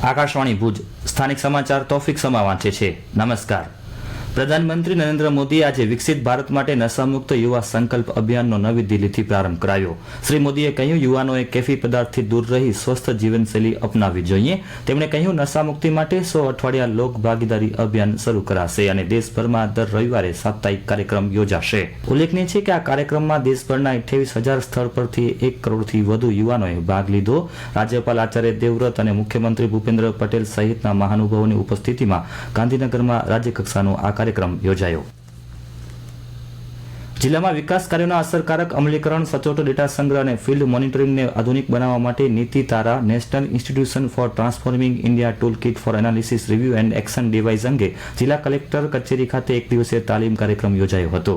આકાશવાણી ભુજ સ્થાનિક સમાચાર તોફિક સમા વાંચે છે। નમસ્કાર। પ્રધાનમંત્રી નરેન્દ્ર મોદીએ આજે વિકસિત ભારત માટે નશામુક્ત યુવા સંકલ્પ અભિયાનનો નવી દિલ્હીથી પ્રારંભ કરાવ્યો। શ્રી મોદીએ કહ્યું, યુવાનોએ કેફી પદાર્થથી દૂર રહી સ્વસ્થ જીવનશૈલી અપનાવવી જોઈએ। તેમણે કહ્યું, નશામુક્તિ માટે 100 અઠવાડિયા લોક ભાગીદારી અભિયાન શરૂ કરાશે અને દેશભરમાં દર રવિવારે સાપ્તાહિક કાર્યક્રમ યોજાશે। ઉલ્લેખનીય છે કે આ કાર્યક્રમમાં દેશભરના 28,000 સ્થળ પરથી 1 કરોડથી વધુ યુવાનોએ ભાગ લીધો। રાજ્યપાલ આચાર્ય દેવવ્રત અને મુખ્યમંત્રી ભૂપેન્દ્ર પટેલ સહિતના મહાનુભાવોની ઉપસ્થિતિમાં ગાંધીનગરમાં રાજ્યકક્ષાનો આ કાર્યક્રમ યોજાયો। જિલ્લામાં વિકાસ કાર્યોના અસરકારક અમલીકરણ, સચોટ ડેટા સંગ્રહ અને ફિલ્ડ મોનિટરિંગને આધુનિક બનાવવા માટે નીતિ તારા national institution for transforming India tool kit for analysis, review and action device અંગે જિલ્લા કલેક્ટર કચેરી ખાતે 1 દિવસીય તાલીમ કાર્યક્રમ યોજાયો હતો।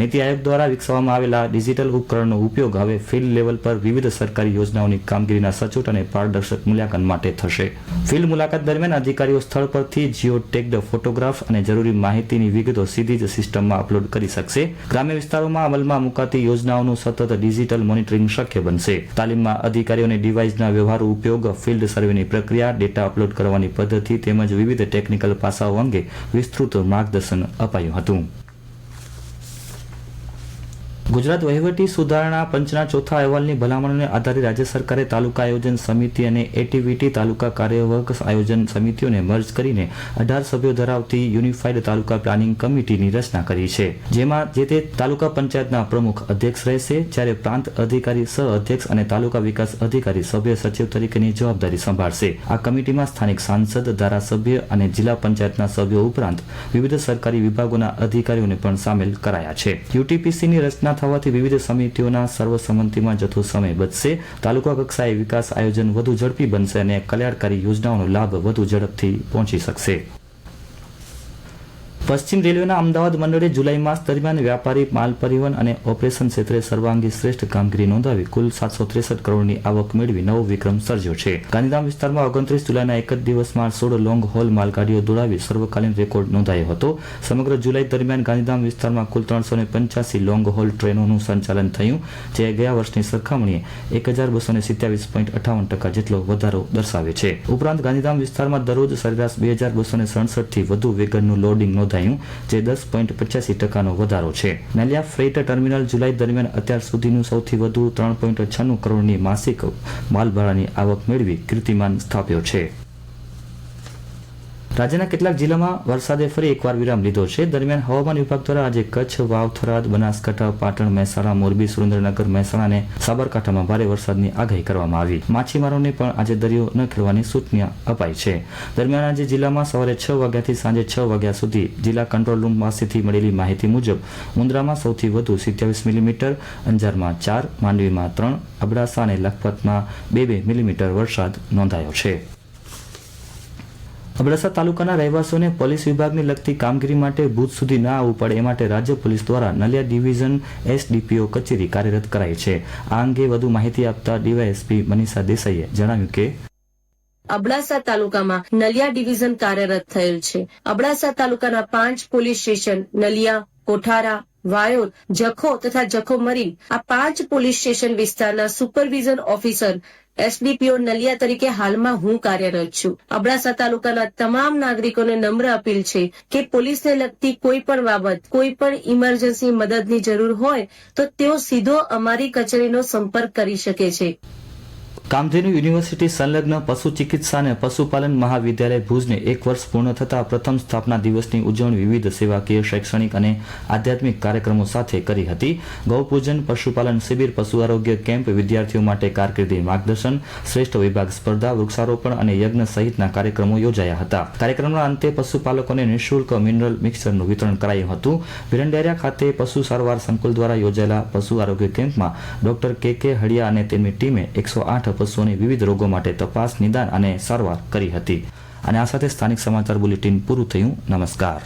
નીતિ આયોગ દ્વારા વિકસાવવામાં આવેલા ડિજિટલ ઉપકરણનો ઉપયોગ હવે ફિલ્ડ લેવલ પર વિવિધ સરકારી યોજનાઓની કામગીરીના સચોટ અને પારદર્શક મૂલ્યાંકન માટે થશે। ફિલ્ડ મુલાકાત દરમિયાન અધિકારીઓ સ્થળ પરથી જીઓ ટેગ્ડ ફોટોગ્રાફ અને જરૂરી માહિતીની વિગતો સીધી જ સિસ્ટમમાં અપલોડ કરી શકશે। ગ્રામ્ય વિસ્તારોમાં અમલમાં મુકાતી યોજનાઓનું સતત ડિજિટલ મોનિટરિંગ શક્ય બનશે। તાલીમમાં અધિકારીઓને ડિવાઇસના વ્યવહારુ ઉપયોગ, ફિલ્ડ સર્વેની પ્રક્રિયા, ડેટા અપલોડ કરવાની પદ્ધતિ તેમજ વિવિધ ટેકનિકલ પાસાઓ અંગે વિસ્તૃત માર્ગદર્શન અપાયું હતું। ગુજરાત વહીવટી સુધારણા પંચના ચોથા અહેવાલની ભલામણોને આધારે રાજ્ય સરકારે તાલુકા આયોજન સમિતિ અને એટીવીટી તાલુકા કાર્યવાહક આયોજન સમિતિઓને મર્જ કરીને 18 સભ્યો ધરાવતી યુનિફાઈડ તાલુકા પ્લાનિંગ કમિટીની રચના કરી છે, જેમાં જે તે તાલુકા પંચાયતના પ્રમુખ અધ્યક્ષ રહેશે, જ્યારે પ્રાંત અધિકારી સહ અધ્યક્ષ અને તાલુકા વિકાસ અધિકારી સભ્ય સચિવ તરીકેની જવાબદારી સંભાળશે। આ કમિટીમાં સ્થાનિક સાંસદ, ધારાસભ્ય અને જિલ્લા પંચાયતના સભ્યો ઉપરાંત વિવિધ સરકારી વિભાગોના અધિકારીઓને પણ સામેલ કરાયા છે। યુટીપીસીની રચના થવાથી વિવિધ સમિતિઓના સર્વસંમતિમાં જતો સમય બચશે, તાલુકા કક્ષાએ વિકાસ આયોજન વધુ ઝડપી બનશે અને કલ્યાણકારી યોજનાઓનો લાભ વધુ ઝડપથી પહોંચી શકશે। પશ્ચિમ રેલવેના અમદાવાદ મંડળે જુલાઈ માસ દરમિયાન વ્યાપારી માલ પરિવહન અને ઓપરેશન ક્ષેત્રે સર્વાંગી શ્રેષ્ઠ કામગીરી નોંધાવી કુલ 763 કરોડની આવક મેળવી નવો વિક્રમ સર્જ્યો છે। ગાંધીધામ વિસ્તારમાં 29 જુલાઈના એક જ દિવસમાં 16 લોંગ હોલ માલગાડીઓ દોડાવી સર્વકાલીન રેકોર્ડ નોંધાયો હતો। સમગ્ર જુલાઈ દરમિયાન ગાંધીધામ વિસ્તારમાં કુલ 385 લોંગ હોલ ટ્રેનોનું સંચાલન થયું, જે ગયા વર્ષની સરખામણીએ 1227.58% જેટલો વધારો દર્શાવે છે। ઉપરાંત ગાંધીધામ વિસ્તારમાં દરરોજ સરેરાશ 2267 થી વધુ વેગનનું લોડિંગ નોંધાયું, જે 10.85% વધારો છે। નલિયા ફ્રેટ ટર્મિનલ જુલાઈ દરમિયાન અત્યાર સુધીનું સૌથી વધુ 3.96 કરોડની માસિક માલભાડાની આવક મેળવી કીર્તિમાન સ્થાપ્યો છે। રાજ્યના કેટલાક જિલ્લામાં વરસાદે ફરી એકવાર વિરામ લીધો છે। દરમિયાન હવામાન વિભાગ દ્વારા આજે કચ્છ, વાવ, થરાદ, બનાસકાંઠા, પાટણ, મહેસાણા, મોરબી, સુરેન્દ્રનગર, મહેસાણા અને સાબરકાંઠામાં ભારે વરસાદની આગાહી કરવામાં આવી। માછીમારોને પણ આજે દરિયો ન ખેડવાની સૂચના અપાઈ છે। દરમિયાન આજે જિલ્લામાં સવારે 6 વાગ્યાથી સાંજે 6 વાગ્યા સુધી જિલ્લા કંટ્રોલ રૂમ પાસેથી મળેલી માહિતી મુજબ મુન્દ્રામાં સૌથી વધુ 27 મિલીમીટર, અંજારમાં 4, માંડવીમાં 3, અબડાસા અને લખપતમાં 2 મિલીમીટર વરસાદ નોંધાયો છે। અબડાસા તાલુકાના રહેવાસીઓને પોલીસ વિભાગની લગતી કામગીરી માટે ભુજ સુધી ના આવવું પડે એ માટે રાજ્ય પોલીસ દ્વારા નલિયા ડિવિઝન એસડીપીઓ કચેરી કાર્યરત કરાઈ છે। આ અંગે વધુ માહિતી આપતા ડીવાયએસપી મનીષા દેસાઈએ જણાવ્યું કે અબડાસા તાલુકામાં નલિયા ડિવિઝન કાર્યરત થયેલ છે। અબડાસા તાલુકાના 5 પોલીસ સ્ટેશન નલિયા, કોઠારા, વાયોર, જખો તથા જખો મરીન આ 5 પોલીસ સ્ટેશન વિસ્તારના સુપરવિઝન ઓફિસર એસડીપીઓ નલિયા તરીકે હાલમાં હું કાર્યરત છું। અબડાસા તાલુકાના તમામ નાગરિકોને નમ્ર અપીલ છે કે પોલીસને લગતી કોઈ પણ બાબત, કોઈ પણ ઇમરજન્સી મદદની જરૂર હોય તો તેઓ સીધો અમારી કચેરીનો સંપર્ક કરી શકે છે। કામધેનુ યુનિવર્સિટી સંલગ્ન પશુ ચિકિત્સા અને પશુપાલન મહાવિદ્યાલય ભુજને 1 વર્ષ પૂર્ણ થતા પ્રથમ સ્થાપના દિવસની ઉજવણી વિવિધ સેવાકીય, શૈક્ષણિક અને આધ્યાત્મિક કાર્યક્રમો સાથે કરી હતી। ગૌપૂજન, પશુપાલન શિબિર, પશુ આરોગ્ય કેમ્પ, વિદ્યાર્થીઓ માટે કારકિર્દી માર્ગદર્શન, શ્રેષ્ઠ વિભાગ સ્પર્ધા, વૃક્ષારોપણ અને યજ્ઞ સહિતના કાર્યક્રમો યોજાયા હતા। કાર્યક્રમના અંતે પશુપાલકોને નિઃશુલ્ક મિનરલ મિક્સરનું વિતરણ કરાયું હતું। વિરંડેરિયા ખાતે પશુ સારવાર સંકુલ દ્વારા યોજાયેલા પશુ આરોગ્ય કેમ્પમાં ડોક્ટર કે હળિયા અને તેમની ટીમે 108 પશુઓની વિવિધ રોગો માટે તપાસ, નિદાન અને સારવાર કરી હતી। અને આ સાથે સ્થાનિક સમાચાર બુલેટિન પૂરું થયું। નમસ્કાર।